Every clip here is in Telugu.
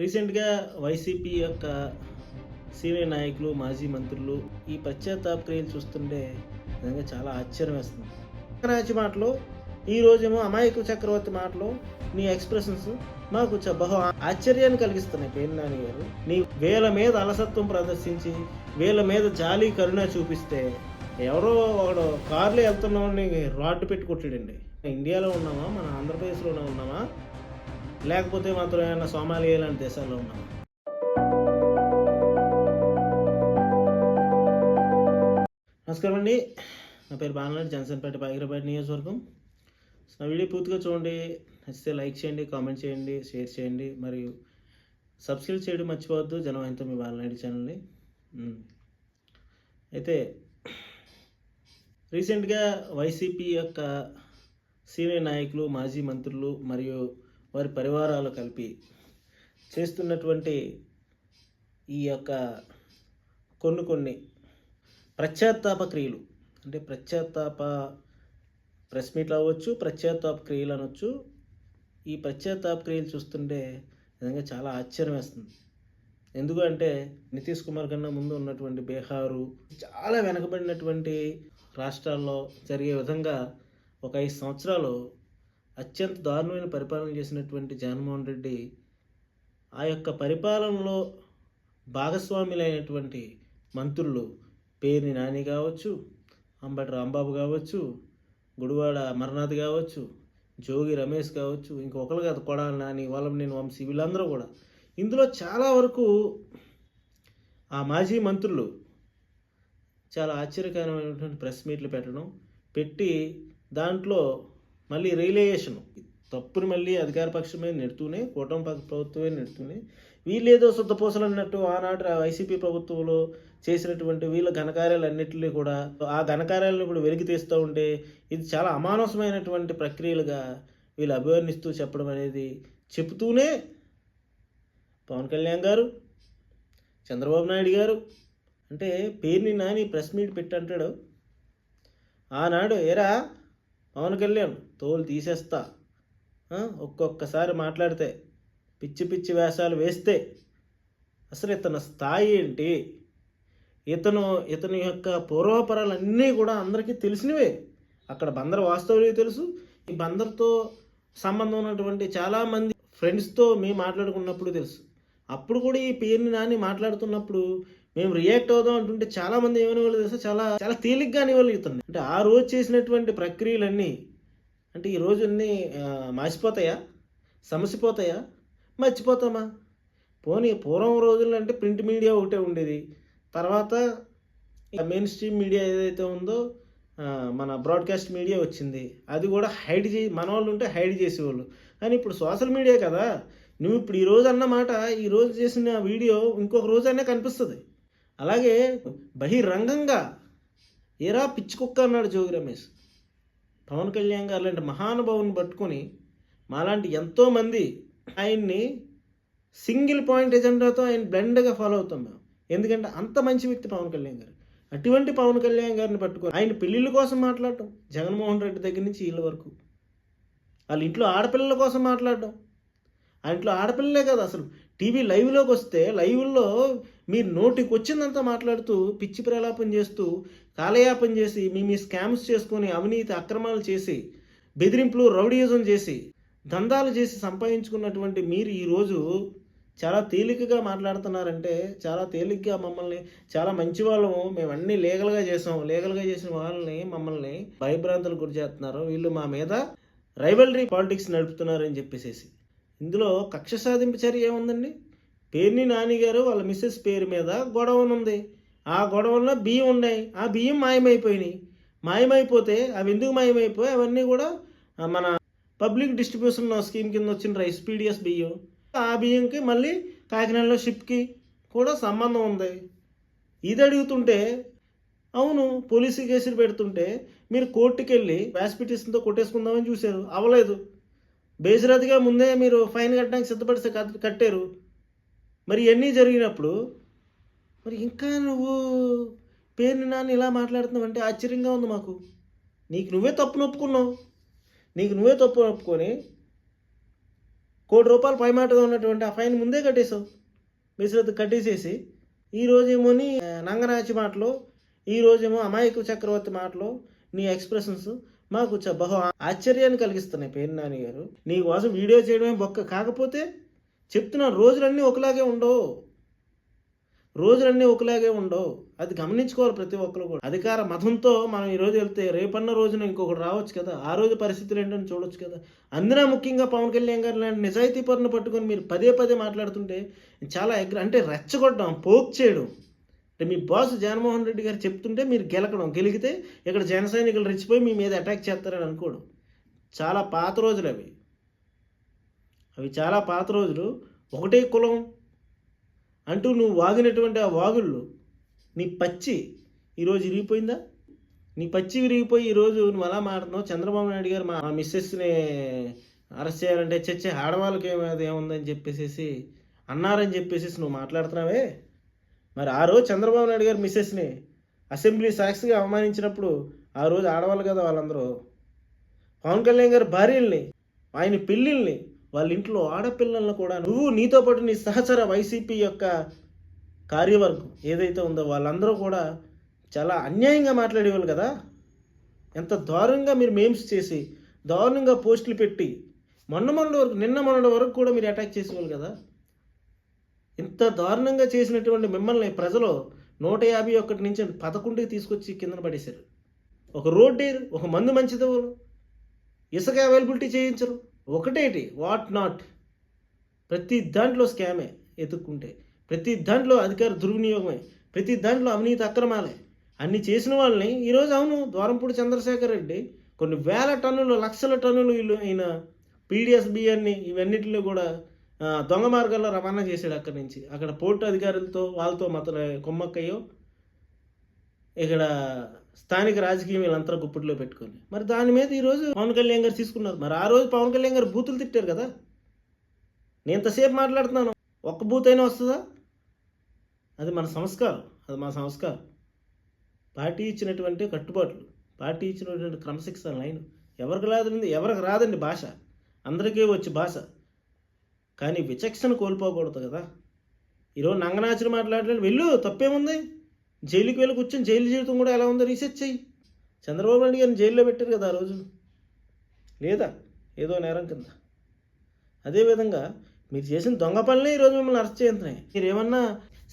రీసెంట్‌గా వైసీపీ యొక్క సీనియర్ నాయకులు, మాజీ మంత్రులు ఈ పశ్చాత్తాప క్రియలు చూస్తుంటే నిజంగా చాలా ఆశ్చర్యం వేస్తుంది. నాచి మాటలు, ఈరోజేమో అమాయక చక్రవర్తి మాటలు, నీ ఎక్స్‌ప్రెషన్స్ మాకు బహు ఆశ్చర్యాన్ని కలిగిస్తున్నాయి. పేర్ని నాని గారు, నీ వీళ్ళ మీద అలసత్వం ప్రదర్శించి, వీళ్ళ మీద జాలి, కరుణ చూపిస్తే ఎవరో ఒకడు కారులో వెళ్తున్నవాడిని రాడ్ పెట్టి కొట్టాడండి. ఇండియాలో ఉన్నామా? మన ఆంధ్రప్రదేశ్‌లోనే ఉన్నామా? లేకపోతే మాత్రం ఏమన్నా సోమాలియా లాంటి దేశాల్లో ఉన్నామా? నమస్కారం అండి. నా పేరు బాలనాయుడు, జనసేనపేట పాకిరేపేట నియోజకవర్గం. నా వీడియో పూర్తిగా చూడండి. నచ్చితే లైక్ చేయండి, కామెంట్ చేయండి, షేర్ చేయండి, మరియు సబ్స్క్రైబ్ చేయడం మర్చిపోవద్దు. జనవాహినితో మీ బాలనాయుడు ఛానల్ని. అయితే రీసెంట్గా వైసీపీ యొక్క సీనియర్ నాయకులు, మాజీ మంత్రులు మరియు వారి పరివారాలు కలిపి చేస్తున్నటువంటి ఈ యొక్క కొన్ని పశ్చాత్తాప క్రియలు, అంటే పశ్చాత్తాప ప్రెస్ మీట్లు అవ్వచ్చు, పశ్చాత్తాప క్రియలు అనొచ్చు. ఈ పశ్చాత్తాప క్రియలు చూస్తుంటే నిజంగా చాలా ఆశ్చర్యం వేస్తుంది. ఎందుకంటే నితీష్ కుమార్ కన్నా ముందు ఉన్నటువంటి బీహారు, చాలా వెనకబడినటువంటి రాష్ట్రాల్లో జరిగే విధంగా ఒక 5 సంవత్సరాలు అత్యంత దారుణమైన పరిపాలన చేసినటువంటి జగన్మోహన్ రెడ్డి ఆ యొక్క పరిపాలనలో భాగస్వాములైనటువంటి మంత్రులు పేర్ని నాని కావచ్చు, అంబటి రాంబాబు కావచ్చు, గుడివాడ అమర్నాథ్ కావచ్చు, జోగి రమేష్ కావచ్చు, ఇంకొకరు కాదు, కొడాలి నాని, వల్లభనేని వంశీ, వీళ్ళందరూ కూడా ఇందులో చాలా వరకు ఆ మాజీ మంత్రులు చాలా ఆశ్చర్యకరమైనటువంటి ప్రెస్ మీట్లు పెట్టి దాంట్లో మళ్ళీ రియలైజేషన్ తప్పుని మళ్ళీ అధికార పక్షం మీద నెడుతూనే, కూటమి ప్రభుత్వమే నెడుతూనే, వీళ్ళేదో శుద్ధపూసలు అన్నట్టు ఆనాడు వైసీపీ ప్రభుత్వంలో చేసినటువంటి వీళ్ళ ఘనకార్యాలన్నింటినీ కూడా, ఆ ఘనకార్యాలను కూడా వెలికి తీస్తూ ఉంటే ఇది చాలా అమానుషమైనటువంటి ప్రక్రియలుగా వీళ్ళు అభివర్ణిస్తూ చెప్పడం అనేది చెబుతూనే పవన్ కళ్యాణ్ గారు, చంద్రబాబు నాయుడు గారు, అంటే పేర్ని నాని ప్రెస్ మీట్ పెట్టంటాడు. ఆనాడు ఏరా పవన్ కళ్యాణ్ తోలు తీసేస్తా, ఒక్కొక్కసారి మాట్లాడితే పిచ్చి పిచ్చి వేషాలు వేస్తే అసలు ఇతని స్థాయి ఏంటి, ఇతని యొక్క పూర్వపరాలన్నీ కూడా అందరికీ తెలిసినవే. అక్కడ బందర్ వాస్తవులే తెలుసు. ఈ బందర్తో సంబంధం ఉన్నటువంటి చాలామంది ఫ్రెండ్స్తో మేము మాట్లాడుకున్నప్పుడు తెలుసు. అప్పుడు కూడా ఈ పేరుని నాని మాట్లాడుతున్నప్పుడు మేము రియాక్ట్ అవుదాం అంటుంటే చాలామంది ఏమని వాళ్ళు తెలుసు, చాలా చాలా తేలిగ్గా అనేవాళ్ళు ఇతన్ని. అంటే ఆ రోజు చేసినటువంటి ప్రక్రియలన్నీ అంటే ఈ రోజు అన్నీ మాసిపోతాయా, సమసిపోతాయా, మర్చిపోతామా? పోనీ పూర్వం రోజుల్లో అంటే ప్రింట్ మీడియా ఒకటే ఉండేది. తర్వాత మెయిన్ స్ట్రీమ్ మీడియా ఏదైతే ఉందో మన బ్రాడ్కాస్ట్ మీడియా వచ్చింది. అది కూడా మన వాళ్ళు ఉంటే హైడ్ చేసేవాళ్ళు. కానీ ఇప్పుడు సోషల్ మీడియా కదా, నువ్వు ఇప్పుడు ఈరోజు అన్నమాట, ఈరోజు చేసిన వీడియో ఇంకొక రోజైనా కనిపిస్తుంది. అలాగే బహిరంగంగా ఏరా పిచ్చి కుక్క అన్నాడు జోగి రమేష్. పవన్ కళ్యాణ్ గారు లాంటి మహానుభావుని పట్టుకొని మాలాంటి ఎంతోమంది ఆయన్ని సింగిల్ పాయింట్ ఎజెండాతో ఆయన బ్లెండ్గా ఫాలో అవుతాం మేము. ఎందుకంటే అంత మంచి వ్యక్తి పవన్ కళ్యాణ్ గారు. అటువంటి పవన్ కళ్యాణ్ గారిని పట్టుకొని ఆయన పెళ్ళిళ్ళ కోసం మాట్లాడటం, జగన్మోహన్ రెడ్డి దగ్గర నుంచి వీళ్ళ వరకు వాళ్ళ ఇంట్లో ఆడపిల్లల కోసం మాట్లాడటం. ఆ ఇంట్లో ఆడపిల్లలే కదా, అసలు టీవీ లైవ్లోకి వస్తే లైవ్లో మీరు నోటికి వచ్చిందంతా మాట్లాడుతూ, పిచ్చి ప్రలాపం చేస్తూ, కాలయాపన చేసి, మీ స్కామ్స్ చేసుకొని, అవినీతి అక్రమాలు చేసి, బెదిరింపులు, రౌడీయిజం చేసి, దందాలు చేసి సంపాదించుకున్నటువంటి మీరు ఈరోజు చాలా తేలికగా మాట్లాడుతున్నారంటే, చాలా తేలికగా మమ్మల్ని చాలా మంచి వాళ్ళము, మేము అన్నీ లీగల్గా చేసిన వాళ్ళని మమ్మల్ని భయభ్రాంతులు గురి చేస్తున్నారు, వీళ్ళు మా మీద రైవలరీ పాలిటిక్స్ నడుపుతున్నారని చెప్పేసి. ఇందులో కక్ష సాధింపు చర్య ఏముందండి? పేర్ని నాని గారు వాళ్ళ మిస్సెస్ పేరు మీద గొడవనుంది. ఆ గొడవల్లో బియ్యం ఉన్నాయి, ఆ బియ్యం మాయమైపోతే అవి ఎందుకు మాయమైపోయి అవన్నీ కూడా మన పబ్లిక్ డిస్ట్రిబ్యూషన్ స్కీమ్ కింద వచ్చిన రైస్ పీడిఎస్ బియ్యం. ఆ బియ్యంకి మళ్ళీ కాకినాడలో షిప్కి కూడా సంబంధం ఉంది. ఇది అడుగుతుంటే అవును పోలీసు కేసులు పెడుతుంటే మీరు కోర్టుకి వెళ్ళి వ్యాస్ పిటిషన్తో కొట్టేసుకుందామని చూశారు, అవ్వలేదు. బేషరతుగా ముందే మీరు ఫైన్ కట్టడానికి సిద్ధపడితే కట్టారు. మరి ఇవన్నీ జరిగినప్పుడు మరి ఇంకా నువ్వు పేరుని నాన్న ఇలా మాట్లాడుతున్నావు అంటే ఆశ్చర్యంగా ఉంది మాకు. నీకు నువ్వే తప్పు ఒప్పుకొని ₹1,00,00,000 పైమాటగా ఉన్నటువంటి ఆ ఫైన్ ముందే కట్టేశావు. బేసిరత్తు కట్టేసేసి ఈరోజేమోని నంగనాచి మాటలో, ఈరోజేమో అమాయక చక్రవర్తి మాటలో నీ ఎక్స్ప్రెషన్స్ మాకు బహు ఆశ్చర్యాన్ని కలిగిస్తున్నాయి. పేర్ని నాని గారు, నీ కోసం వీడియో చేయడమే బొక్క. కాకపోతే చెప్తున్నాను, రోజులన్నీ ఒకలాగే ఉండవు. రోజులన్నీ ఒకలాగే ఉండవు. అది గమనించుకోవాలి ప్రతి ఒక్కరు కూడా. అధికార మతంతో మనం ఈరోజు వెళ్తే రేపన్న రోజున ఇంకొకటి రావచ్చు కదా. ఆ రోజు పరిస్థితులు ఏంటని చూడొచ్చు కదా. అందున ముఖ్యంగా పవన్ కళ్యాణ్ గారు లాంటి నిజాయితీ పరుని పట్టుకొని మీరు పదే పదే మాట్లాడుతుంటే చాలా అంటే రెచ్చగొట్టడం, పోక్ చేయడం. అంటే మీ బాస్ జగన్మోహన్ రెడ్డి గారు చెప్తుంటే మీరు గెలిగితే ఇక్కడ జన సైనికులు రెచ్చిపోయి మీ మీద అటాక్ చేస్తారని అనుకోవడం చాలా పాత రోజులు. అవి చాలా పాత రోజులు. ఒకటే కులం అంటూ నువ్వు వాగినటువంటి ఆ వాగుళ్ళు నీ పచ్చి ఈరోజు విరిగిపోయిందా? నీ పచ్చి విరిగిపోయి ఈరోజు నువ్వు అలా మాట్లాడుతున్నావు. చంద్రబాబు నాయుడు గారు మా మిస్సెస్ని అరెస్ట్ చేయాలంటే చచ్చే ఆడవాళ్ళకి ఏముందని చెప్పేసి అన్నారని చెప్పేసి నువ్వు మాట్లాడుతున్నావే. మరి ఆ రోజు చంద్రబాబు నాయుడు గారు మిస్సెస్ని అసెంబ్లీ సాక్షిగా అవమానించినప్పుడు ఆ రోజు ఆడవాళ్ళు కదా వాళ్ళందరూ. పవన్ కళ్యాణ్ గారి భార్యల్ని, ఆయన పెళ్ళిళ్ళని, వాళ్ళ ఇంట్లో ఆడపిల్లలను కూడా నువ్వు, నీతో పాటు నీ సహచర వైసీపీ యొక్క కార్యవర్గం ఏదైతే ఉందో వాళ్ళందరూ కూడా చాలా అన్యాయంగా మాట్లాడేవాళ్ళు కదా. ఎంత దారుణంగా మీరు మేమ్స్ చేసి, దారుణంగా పోస్టులు పెట్టి, నిన్న మొన్నటి వరకు కూడా మీరు అటాక్ చేసేవాళ్ళు కదా. ఇంత దారుణంగా చేసినటువంటి మిమ్మల్ని ప్రజలు 151 నుంచి 11కి తీసుకొచ్చి కిందన పడేశారు. ఒక రోడ్డేరు, ఒక మందు మంచిదవులు, ఇసుక అవైలబిలిటీ చేయించరు, ఒకటేటి వాట్ నాట్. ప్రతి దాంట్లో స్కామే ఎత్తుక్కుంటే, ప్రతి దాంట్లో అధికార దుర్వినియోగమే, ప్రతి దాంట్లో అవినీతి అక్రమాలే. అన్ని చేసిన వాళ్ళని ఈరోజు అవును ద్వారంపూడి చంద్రశేఖర్ రెడ్డి కొన్ని వేల టన్నులు, లక్షల టన్నులు ఈయన పీడిఎస్ బియ్యాన్ని ఇవన్నిటిని కూడా దొంగ మార్గాల్లో రవాణా చేశాడు. అక్కడి నుంచి అక్కడ పోర్టు అధికారులతో వాళ్ళతో కొమ్మక్కయ్యో ఇక్కడ స్థానిక రాజకీయం వీళ్ళంతా గుప్పిట్లో పెట్టుకొని, మరి దాని మీద ఈరోజు పవన్ కళ్యాణ్ గారు తీసుకున్నారు. మరి ఆ రోజు పవన్ కళ్యాణ్ గారు బూతులు తిట్టారు కదా. నేను ఎంతసేపు మాట్లాడుతున్నాను, ఒక్క బూత్ అయినా వస్తుందా? అది మన సంస్కారం, అది మన సంస్కారం. పార్టీ ఇచ్చినటువంటి కట్టుబాట్లు, పార్టీ ఇచ్చినటువంటి క్రమశిక్షణ లైన్ ఎవరికి రాదండి భాష, అందరికీ వచ్చి భాష. కానీ విచక్షణ కోల్పోకూడదు కదా. ఈరోజు నంగనాచులు మాట్లాడలేదు, వెళ్ళు, తప్పేముంది. జైలుకి వెళ్ళి కూర్చొని జైలు జీవితం కూడా ఎలా ఉందో రీసెర్చ్ చెయ్యి. చంద్రబాబు నాయుడు గారిని జైల్లో పెట్టారు కదా ఆ రోజు, లేదా ఏదో నేరం కింద. అదేవిధంగా మీరు చేసిన దొంగ పనులే ఈరోజు మిమ్మల్ని అరెస్ట్ చేస్తున్నాయి. మీరేమన్నా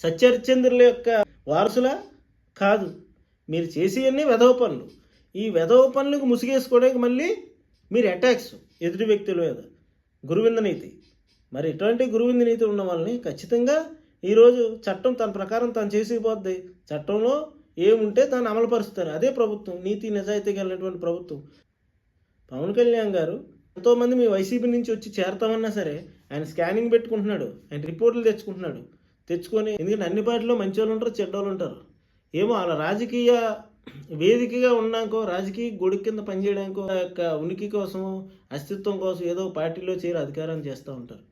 సత్యహరిశ్చంద్రుల యొక్క వారసులా? కాదు. మీరు చేసేవన్నీ వెధవ పనులు. ఈ వెధవ పనులకు ముసుగేసుకోవడానికి మళ్ళీ మీరు అటాక్స్ ఎదుటి వ్యక్తుల మీద. గురువింద నీతి. మరి ఇటువంటి గురువింద నీతి ఉన్న వాళ్ళని ఖచ్చితంగా ఈరోజు చట్టం తన ప్రకారం తను చేసిపోద్ది. చట్టంలో ఏముంటే దాన్ని అమలుపరుస్తారు. అదే ప్రభుత్వం, నీతి నిజాయితీ కలిగినటువంటి ప్రభుత్వం. పవన్ కళ్యాణ్ గారు ఎంతోమంది మీ వైసీపీ నుంచి వచ్చి చేరతామన్నా సరే ఆయన స్కానింగ్ పెట్టుకుంటున్నాడు, ఆయన రిపోర్టులు తెచ్చుకొని, ఎందుకంటే అన్ని పార్టీలో మంచి వాళ్ళు ఉంటారు, చెడ్డోళ్ళు ఉంటారు. ఏమో అలా రాజకీయ వేదికగా ఉన్నాకో, రాజకీయ గొడుగు కింద పనిచేయడానికో, యొక్క ఉనికి కోసం, అస్తిత్వం కోసం ఏదో పార్టీలో చేరి అధికారాన్ని చేస్తూ ఉంటారు.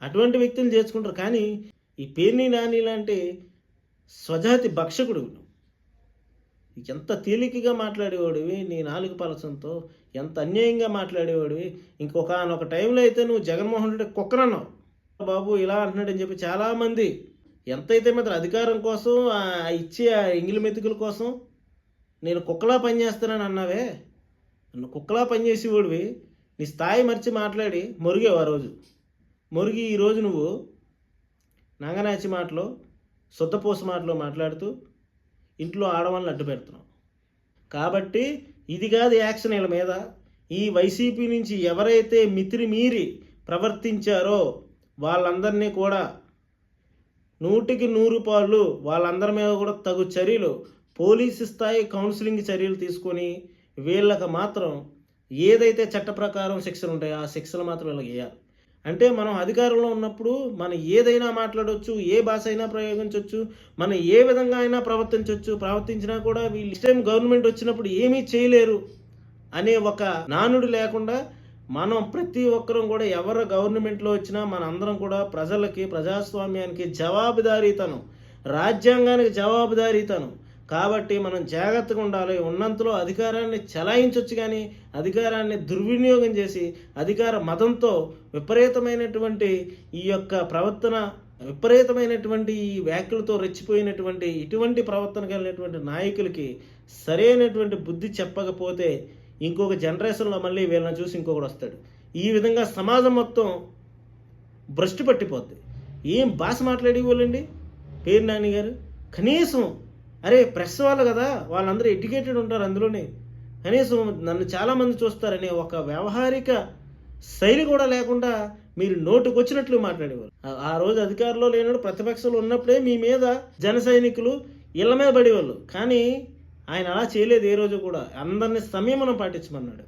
అటువంటి వ్యక్తులు చేర్చుకుంటారు. కానీ ఈ పేర్ని నాని లాంటి స్వజాతి భక్షకుడు ఎంత తేలికగా మాట్లాడేవాడివి, నీ నాలుగు పలసంతో ఎంత అన్యాయంగా మాట్లాడేవాడివి. ఇంకొక టైంలో అయితే నువ్వు జగన్మోహన్ రెడ్డి కుక్కనన్నావు. బాబు ఇలా అంటున్నాడని చెప్పి చాలామంది ఎంతైతే మాత్రం అధికారం కోసం ఇచ్చే ఎంగిలి మెతుకుల కోసం నేను కుక్కలా పనిచేస్తానని అన్నావే. నన్ను కుక్కలా పనిచేసేవాడివి. నీ స్థాయి మర్చి మాట్లాడి మొరిగావు. ఆ రోజు మొరిగి ఈరోజు నువ్వు నంగనాచి మాటలో, శుద్ధపోసు మాటలో మాట్లాడుతూ ఇంట్లో ఆడవాళ్ళని అడ్డు పెడుతున్నావు. కాబట్టి ఇది కాదు యాక్షన్ వీళ్ళ మీద. ఈ వైసీపీ నుంచి ఎవరైతే మీరి ప్రవర్తించారో వాళ్ళందరినీ కూడా 100కి 100 వాళ్ళందరి మీద కూడా తగు చర్యలు, పోలీసు స్థాయి కౌన్సిలింగ్ చర్యలు తీసుకొని వీళ్ళకి మాత్రం ఏదైతే చట్ట ప్రకారం శిక్షలు ఉంటాయో ఆ శిక్షలు మాత్రం వీళ్ళకి వేయాలి. అంటే మనం అధికారంలో ఉన్నప్పుడు మనం ఏదైనా మాట్లాడవచ్చు, ఏ భాష అయినా ప్రయోగించవచ్చు, మనం ఏ విధంగా అయినా ప్రవర్తించినా కూడా వీళ్ళు ఇష్టం గవర్నమెంట్ వచ్చినప్పుడు ఏమీ చేయలేరు అనే ఒక నానుడి లేకుండా మనం ప్రతి ఒక్కరం కూడా ఎవరు గవర్నమెంట్లో వచ్చినా మన అందరం కూడా ప్రజలకి, ప్రజాస్వామ్యానికి జవాబుదారీతనం, రాజ్యాంగానికి జవాబుదారీతనం, కాబట్టి మనం జాగ్రత్తగా ఉండాలి. ఉన్నంతలో అధికారాన్ని చెలాయించవచ్చు, కానీ అధికారాన్ని దుర్వినియోగం చేసి అధికార మదంతో విపరీతమైనటువంటి ఈ యొక్క ప్రవర్తన, విపరీతమైనటువంటి ఈ వ్యాఖ్యలతో రెచ్చిపోయినటువంటి ఇటువంటి ప్రవర్తన కలిగినటువంటి నాయకులకి సరైనటువంటి బుద్ధి చెప్పకపోతే ఇంకొక జనరేషన్లో మళ్ళీ వీళ్ళని చూసి ఇంకొకడు వస్తాడు. ఈ విధంగా సమాజం మొత్తం భ్రష్టు పట్టిపోద్ది. ఏం భాష మాట్లాడేవాళ్ళండి పేరు నాని గారు. కనీసం అరే ప్రెస్ వాళ్ళు కదా, వాళ్ళందరూ ఎడ్యుకేటెడ్ ఉంటారు, అందులోనే కనీసం నన్ను చాలామంది చూస్తారనే ఒక వ్యవహారిక శైలి కూడా లేకుండా మీరు నోటుకు వచ్చినట్లు మాట్లాడేవారు. ఆ రోజు అధికారంలో లేనప్పుడు ప్రతిపక్షాలు ఉన్నప్పుడే మీ మీద జన సైనికులు ఇళ్ళ మీద పడేవాళ్ళు. కానీ ఆయన అలా చేయలేదు. ఏ రోజు కూడా అందరినీ సంయమనం పాటించమన్నాడు.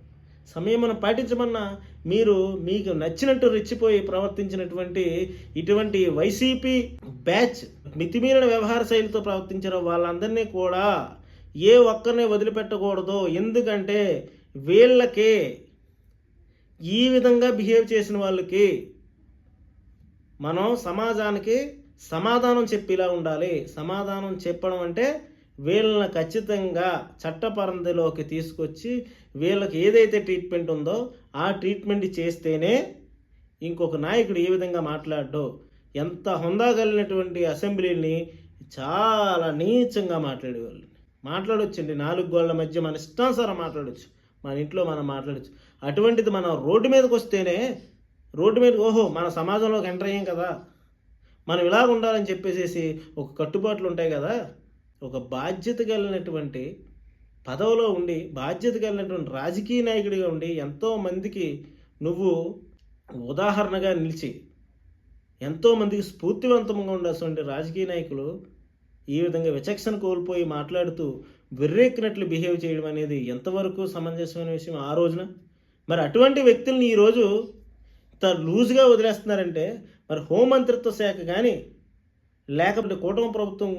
సంయమనం పాటించమన్నా మీరు మీకు నచ్చినట్టు రెచ్చిపోయి ప్రవర్తించినటువంటి ఇటువంటి వైసీపీ బ్యాచ్ మితిమీరిన వ్యవహార శైలితో ప్రవర్తించారో వాళ్ళందరినీ కూడా ఏ ఒక్కరిని వదిలిపెట్టకూడదు. ఎందుకంటే వీళ్ళకి ఈ విధంగా బిహేవ్ చేసిన వాళ్ళకి మనం సమాజానికి సమాధానం చెప్పేలా ఉండాలి. సమాధానం చెప్పడం అంటే వీళ్ళని ఖచ్చితంగా చట్టపరంధిలోకి తీసుకొచ్చి వీళ్ళకి ఏదైతే ట్రీట్మెంట్ ఉందో ఆ ట్రీట్మెంట్ చేస్తేనే ఇంకొక నాయకుడు ఏ విధంగా మాట్లాడో. ఎంత హుందా కలిగినటువంటి అసెంబ్లీని చాలా నీచంగా మాట్లాడేవాళ్ళు. మాట్లాడొచ్చండి, 4 గోళ్ల మధ్య మన ఇష్టానుసారం మాట్లాడవచ్చు, మన ఇంట్లో మనం మాట్లాడచ్చు. అటువంటిది మనం రోడ్డు మీదకి వస్తేనే రోడ్డు మీద ఓహో మన సమాజంలోకి ఎంటర్ అయ్యాం కదా, మనం ఇలాగ ఉండాలని చెప్పేసి ఒక కట్టుబాట్లు ఉంటాయి కదా. ఒక బాధ్యత కలిగినటువంటి పదవిలో ఉండి బాధ్యత కలిగినటువంటి రాజకీయ నాయకుడిగా ఉండి ఎంతోమందికి నువ్వు ఉదాహరణగా నిలిచి ఎంతోమందికి స్ఫూర్తివంతంగా ఉండాల్సిన రాజకీయ నాయకులు ఈ విధంగా విచక్షణ కోల్పోయి మాట్లాడుతూ వెర్రెక్కినట్లు బిహేవ్ చేయడం అనేది ఎంతవరకు సమంజసమైన విషయం ఆ రోజున? మరి అటువంటి వ్యక్తుల్ని ఈరోజు ఇంత లూజ్గా వదిలేస్తున్నారంటే మరి హోంమంత్రిత్వ శాఖ కానీ లేకపోతే కూటమి ప్రభుత్వం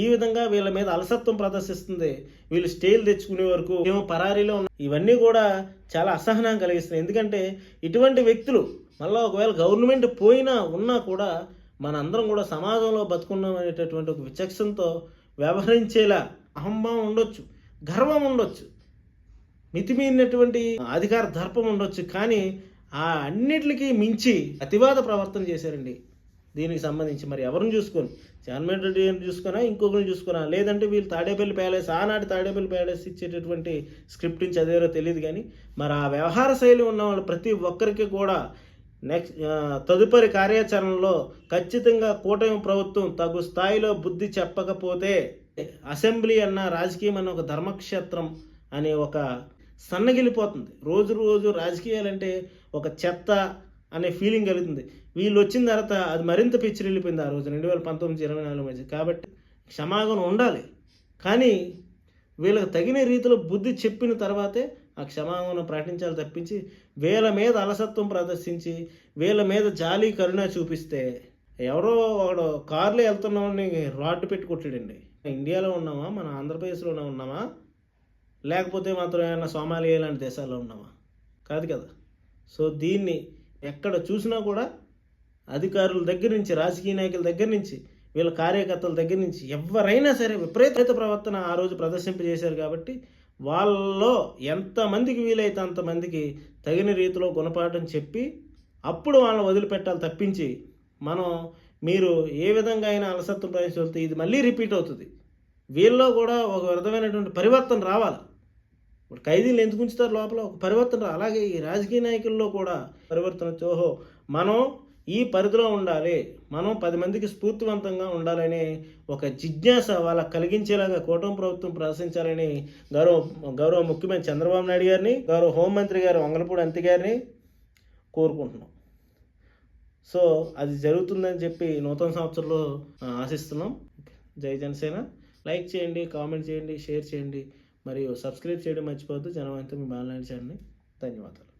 ఈ విధంగా వీళ్ళ మీద అలసత్వం ప్రదర్శిస్తుంది. వీళ్ళు స్టేలు తెచ్చుకునే వరకు ఏమో పరారీలో ఉన్న ఇవన్నీ కూడా చాలా అసహనం కలిగిస్తున్నాయి. ఎందుకంటే ఇటువంటి వ్యక్తులు మళ్ళీ ఒకవేళ గవర్నమెంట్ పోయినా ఉన్నా కూడా మనందరం కూడా సమాజంలో బతుకున్నాం అనేటటువంటి ఒక విచక్షణతో వ్యవహరించేలా అహంభావం ఉండొచ్చు, గర్వం ఉండొచ్చు, మితిమీరినటువంటి అధికార దర్పం ఉండొచ్చు, కానీ ఆ అన్నిటికీ మించి అతివాద ప్రవర్తన చేశారండి. దీనికి సంబంధించి మరి ఎవరిని చూసుకొని జగన్మోహన్ రెడ్డి చూసుకున్నా, ఇంకొకరిని చూసుకున్నా, లేదంటే వీళ్ళు తాడేపల్లి ప్యాలెస్ ఆనాటి తాడేపల్లి ప్యాలెస్ ఇచ్చేటటువంటి స్క్రిప్ట్ని చదివారో తెలియదు. కానీ మరి ఆ వ్యవహార శైలి ఉన్న వాళ్ళు ప్రతి ఒక్కరికి కూడా తదుపరి కార్యాచరణలో ఖచ్చితంగా కూటమి ప్రభుత్వం తగు స్థాయిలో బుద్ధి చెప్పకపోతే అసెంబ్లీ అన్న రాజకీయం అన్న ఒక ధర్మక్షేత్రం అనే ఒక సన్నగిలిపోతుంది. రోజు రోజు రాజకీయాలంటే ఒక చెత్త అనే ఫీలింగ్ కలుగుతుంది. వీళ్ళు వచ్చిన తర్వాత అది మరింత పిచ్చిరిల్లిపోయింది ఆ రోజు 2019-24 మధ్య. కాబట్టి క్షమాగుణం ఉండాలి, కానీ వీళ్ళకి తగిన రీతిలో బుద్ధి చెప్పిన తర్వాతే ఆ క్షమాగుణం ప్రకటించాలి తప్పించి వీళ్ళ మీద అలసత్వం ప్రదర్శించి వీళ్ళ మీద జాలి కరుణ చూపిస్తే ఎవరో ఒకడు కారులో వెళ్తున్నామని రాడ్డు పెట్టి కొట్టాడండి. ఇండియాలో ఉన్నామా, మన ఆంధ్రప్రదేశ్లోనే ఉన్నామా, లేకపోతే మాత్రం ఏమైనా సోమాలియా లాంటి దేశాల్లో ఉన్నామా? కాదు కదా. సో దీన్ని ఎక్కడ చూసినా కూడా అధికారుల దగ్గర నుంచి రాజకీయ నాయకుల దగ్గర నుంచి వీళ్ళ కార్యకర్తల దగ్గర నుంచి ఎవరైనా సరే విపరీత ప్రవర్తన ఆ రోజు ప్రదర్శింపజేశారు. కాబట్టి వాళ్ళలో ఎంతమందికి వీలైతే అంతమందికి తగిన రీతిలో గుణపాఠం చెప్పి అప్పుడు వాళ్ళని వదిలిపెట్టాలి తప్పించి మీరు ఏ విధంగా అయినా అలసత్వం ప్రవేశిస్తే ఇది మళ్ళీ రిపీట్ అవుతుంది. వీళ్ళలో కూడా ఒక విధమైనటువంటి పరివర్తన రావాలి. ఇప్పుడు ఖైదీలు ఎందుకు ఉంచుతారు లోపల? ఒక పరివర్తన అలాగే ఈ రాజకీయ నాయకుల్లో కూడా పరివర్తన ఓహో మనం ఈ పరిధిలో ఉండాలి, మనం 10 మందికి స్ఫూర్తివంతంగా ఉండాలనే ఒక జిజ్ఞాస వాళ్ళకి కలిగించేలాగా కూటమి ప్రభుత్వం ప్రదర్శించాలని గౌరవ ముఖ్యమంత్రి చంద్రబాబు నాయుడు గారిని, గౌరవ హోంమంత్రి గారు వంగలపూడి అంతి గారిని కోరుకుంటున్నాం. సో అది జరుగుతుందని చెప్పి నూతన సంవత్సరంలో ఆశిస్తున్నాం. జై జనసేన. లైక్ చేయండి, కామెంట్ చేయండి, షేర్ చేయండి, మరియు సబ్స్క్రైబ్ చేయడం మర్చిపోవద్దు. జనవంతం మీ బాలనాయుడు ఛానల్ని. ధన్యవాదాలు.